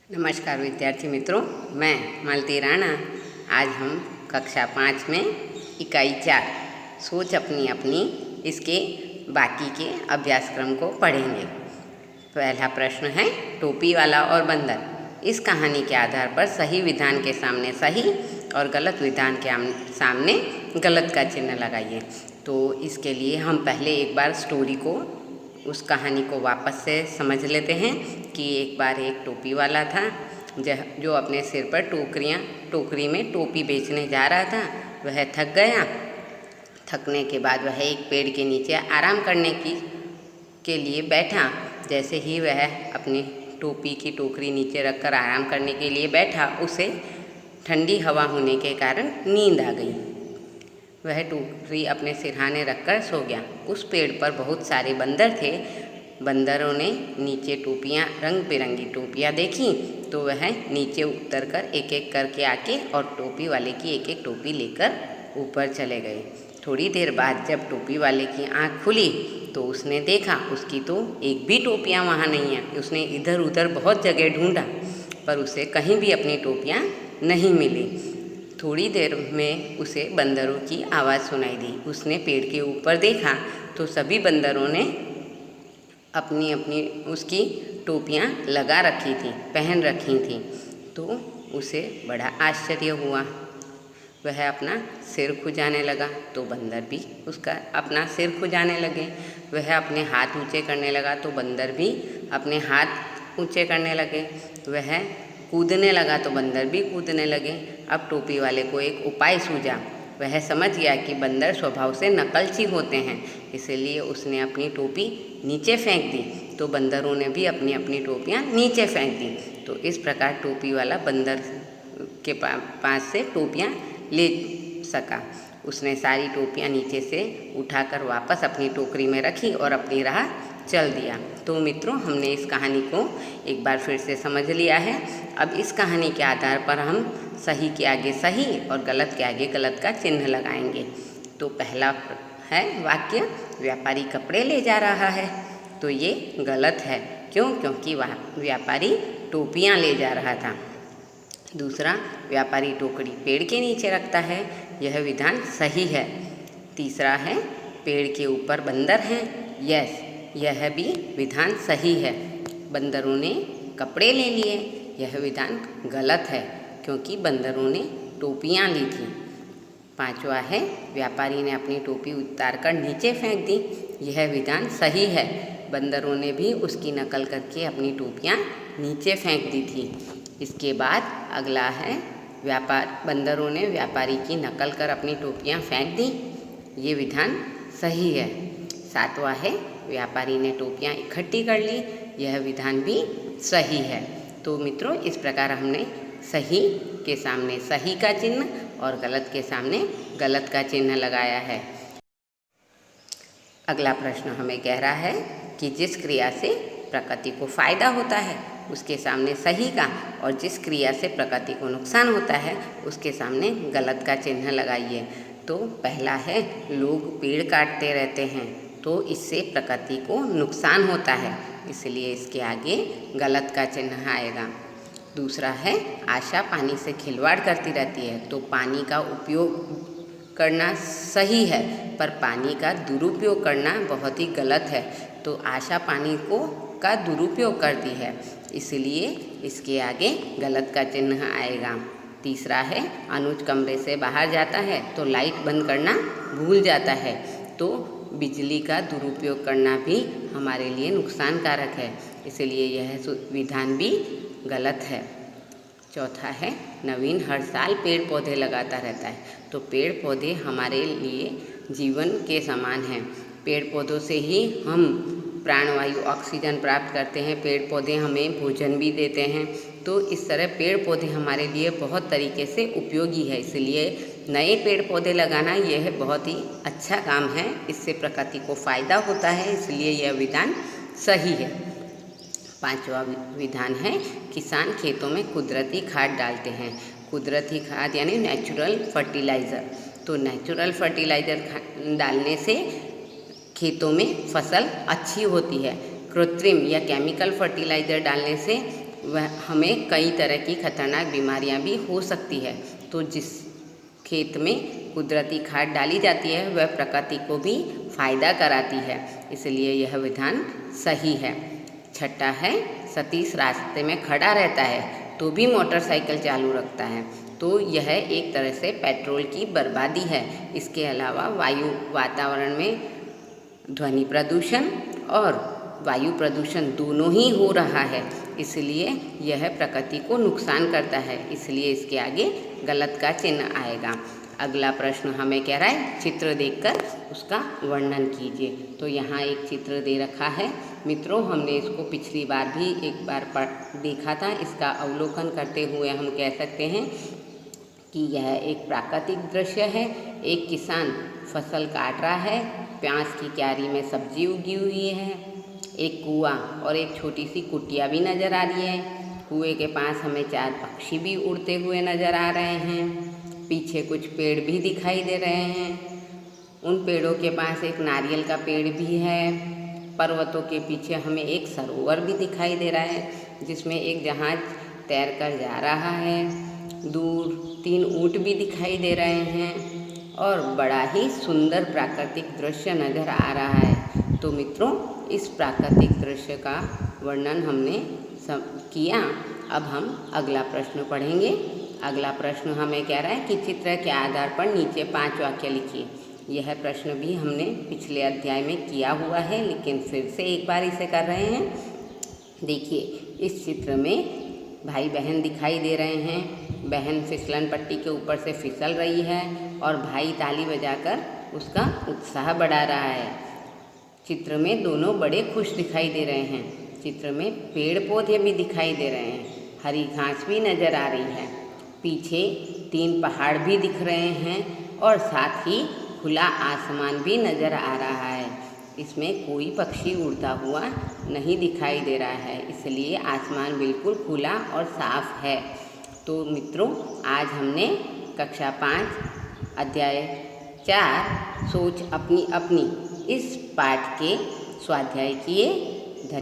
नमस्कार विद्यार्थी मित्रों, मैं मालती राणा। आज हम कक्षा 5 में इकाई 4 सोच अपनी अपनी इसके बाकी के अभ्यासक्रम को पढ़ेंगे। पहला प्रश्न है टोपी वाला और बंदर। इस कहानी के आधार पर सही विधान के सामने सही और गलत विधान के सामने गलत का चिन्ह लगाइए। तो इसके लिए हम पहले एक बार स्टोरी को, उस कहानी को वापस से समझ लेते हैं कि एक बार एक टोपी वाला था जो अपने सिर पर टोकरी में टोपी बेचने जा रहा था। वह थक गया। थकने के बाद वह एक पेड़ के नीचे आराम करने के लिए बैठा। जैसे ही वह अपनी टोपी की टोकरी नीचे रखकर आराम करने के लिए बैठा, उसे ठंडी हवा होने के कारण नींद आ गई। वह टोकरी अपने सिरहाने रखकर सो गया। उस पेड़ पर बहुत सारे बंदर थे। बंदरों ने नीचे टोपियाँ, रंग बिरंगी टोपियाँ देखी तो वह नीचे उतरकर एक एक करके आके और टोपी वाले की एक एक टोपी लेकर ऊपर चले गए। थोड़ी देर बाद जब टोपी वाले की आँख खुली तो उसने देखा उसकी तो एक भी टोपियाँ वहाँ नहीं है। उसने इधर उधर बहुत जगह ढूंढा पर उसे कहीं भी अपनी टोपियाँ नहीं मिली। थोड़ी देर में उसे बंदरों की आवाज़ सुनाई दी। उसने पेड़ के ऊपर देखा तो सभी बंदरों ने अपनी अपनी उसकी टोपियाँ लगा रखी थी, पहन रखी थी। तो उसे बड़ा आश्चर्य हुआ। वह अपना सिर खुजाने लगा तो बंदर भी उसका अपना सिर खुजाने लगे। वह अपने हाथ ऊंचे करने लगा तो बंदर भी अपने हाथ ऊंचे करने लगे। वह कूदने लगा तो बंदर भी कूदने लगे। अब टोपी वाले को एक उपाय सूझा। वह समझ गया कि बंदर स्वभाव से नकलची होते हैं, इसलिए उसने अपनी टोपी नीचे फेंक दी तो बंदरों ने भी अपनी अपनी टोपियाँ नीचे फेंक दी। तो इस प्रकार टोपी वाला बंदर के पास से टोपियाँ ले सका। उसने सारी टोपियाँ नीचे से उठाकर वापस अपनी टोकरी में रखी और अपनी राह चल दिया। तो मित्रों, हमने इस कहानी को एक बार फिर से समझ लिया है। अब इस कहानी के आधार पर हम सही के आगे सही और गलत के आगे गलत का चिन्ह लगाएंगे। तो पहला है वाक्य, व्यापारी कपड़े ले जा रहा है। तो ये गलत है। क्यों? क्योंकि व्यापारी टोपियाँ ले जा रहा था। दूसरा, व्यापारी टोकरी पेड़ के नीचे रखता है। यह विधान सही है। तीसरा है, पेड़ के ऊपर बंदर हैं। यस, यह भी विधान सही है। बंदरों ने कपड़े ले लिए। यह विधान गलत है क्योंकि बंदरों ने टोपियाँ ली थी। पांचवा है, व्यापारी ने अपनी टोपी उतारकर नीचे फेंक दी। यह विधान सही है। बंदरों ने भी उसकी नकल करके अपनी टोपियाँ नीचे फेंक दी थी। इसके बाद अगला है, बंदरों ने व्यापारी की नकल कर अपनी टोपियाँ फेंक दी। ये विधान सही है। सातवां है, व्यापारी ने टोपियाँ इकट्ठी कर ली। यह विधान भी सही है। तो मित्रों, इस प्रकार हमने सही के सामने सही का चिन्ह और गलत के सामने गलत का चिन्ह लगाया है। अगला प्रश्न हमें कह रहा है कि जिस क्रिया से प्रकृति को फायदा होता है उसके सामने सही का, और जिस क्रिया से प्रकृति को नुकसान होता है उसके सामने गलत का चिन्ह लगाइए। तो पहला है, लोग पेड़ काटते रहते हैं तो इससे प्रकृति को नुकसान होता है, इसलिए इसके आगे गलत का चिन्ह आएगा। दूसरा है, आशा पानी से खिलवाड़ करती रहती है तो पानी का उपयोग करना सही है पर पानी का दुरुपयोग करना बहुत ही गलत है। तो आशा पानी का दुरुपयोग करती है, इसलिए इसके आगे गलत का चिन्ह आएगा। तीसरा है, अनुज कमरे से बाहर जाता है तो लाइट बंद करना भूल जाता है, तो बिजली का दुरुपयोग करना भी हमारे लिए नुकसानकारक है, इसलिए यह विधान भी गलत है। चौथा है, नवीन हर साल पेड़ पौधे लगाता रहता है तो पेड़ पौधे हमारे लिए जीवन के समान हैं। पेड़ पौधों से ही हम प्राणवायु ऑक्सीजन प्राप्त करते हैं। पेड़ पौधे हमें भोजन भी देते हैं। तो इस तरह पेड़ पौधे हमारे लिए बहुत तरीके से उपयोगी है, इसलिए नए पेड़ पौधे लगाना यह बहुत ही अच्छा काम है। इससे प्रकृति को फ़ायदा होता है, इसलिए यह विधान सही है। पांचवा विधान है, किसान खेतों में कुदरती खाद डालते हैं। कुदरती खाद यानी नेचुरल फर्टिलाइज़र। तो नेचुरल फर्टिलाइज़र डालने से खेतों में फसल अच्छी होती है। कृत्रिम या केमिकल फर्टिलाइज़र डालने से वह हमें कई तरह की खतरनाक बीमारियां भी हो सकती है। तो जिस खेत में कुदरती खाद डाली जाती है वह प्रकृति को भी फायदा कराती है, इसलिए यह विधान सही है। छठा है, सतीश रास्ते में खड़ा रहता है तो भी मोटरसाइकिल चालू रखता है, तो यह एक तरह से पेट्रोल की बर्बादी है। इसके अलावा वातावरण में ध्वनि प्रदूषण और वायु प्रदूषण दोनों ही हो रहा है, इसलिए यह प्रकृति को नुकसान करता है, इसलिए इसके आगे गलत का चिन्ह आएगा। अगला प्रश्न हमें कह रहा है चित्र देखकर उसका वर्णन कीजिए। तो यहाँ एक चित्र दे रखा है मित्रों, हमने इसको पिछली बार भी एक बार देखा था। इसका अवलोकन करते हुए हम कह सकते हैं कि यह एक प्राकृतिक दृश्य है। एक किसान फसल काट रहा है, प्याज की क्यारी में सब्जी उगी हुई है, एक कुआं और एक छोटी सी कुटिया भी नज़र आ रही है। कुएं के पास हमें 4 पक्षी भी उड़ते हुए नज़र आ रहे हैं। पीछे कुछ पेड़ भी दिखाई दे रहे हैं, उन पेड़ों के पास एक नारियल का पेड़ भी है। पर्वतों के पीछे हमें एक सरोवर भी दिखाई दे रहा है जिसमें एक जहाज तैर कर जा रहा है। दूर 3 ऊँट भी दिखाई दे रहे हैं और बड़ा ही सुंदर प्राकृतिक दृश्य नज़र आ रहा है। तो मित्रों, इस प्राकृतिक दृश्य का वर्णन हमने किया। अब हम अगला प्रश्न पढ़ेंगे। अगला प्रश्न हमें कह रहा है कि चित्र के आधार पर नीचे 5 वाक्य लिखिए। यह प्रश्न भी हमने पिछले अध्याय में किया हुआ है, लेकिन फिर से एक बार इसे कर रहे हैं। देखिए, इस चित्र में भाई बहन दिखाई दे रहे हैं। बहन फिसलन पट्टी के ऊपर से फिसल रही है और भाई ताली बजाकर उसका उत्साह बढ़ा रहा है। चित्र में दोनों बड़े खुश दिखाई दे रहे हैं। चित्र में पेड़ पौधे भी दिखाई दे रहे हैं, हरी घास भी नज़र आ रही है। पीछे 3 पहाड़ भी दिख रहे हैं और साथ ही खुला आसमान भी नज़र आ रहा है। इसमें कोई पक्षी उड़ता हुआ नहीं दिखाई दे रहा है, इसलिए आसमान बिल्कुल खुला और साफ है। तो मित्रों, आज हमने कक्षा 5 अध्याय 4 सोच अपनी अपनी इस पाठ के स्वाध्याय किए।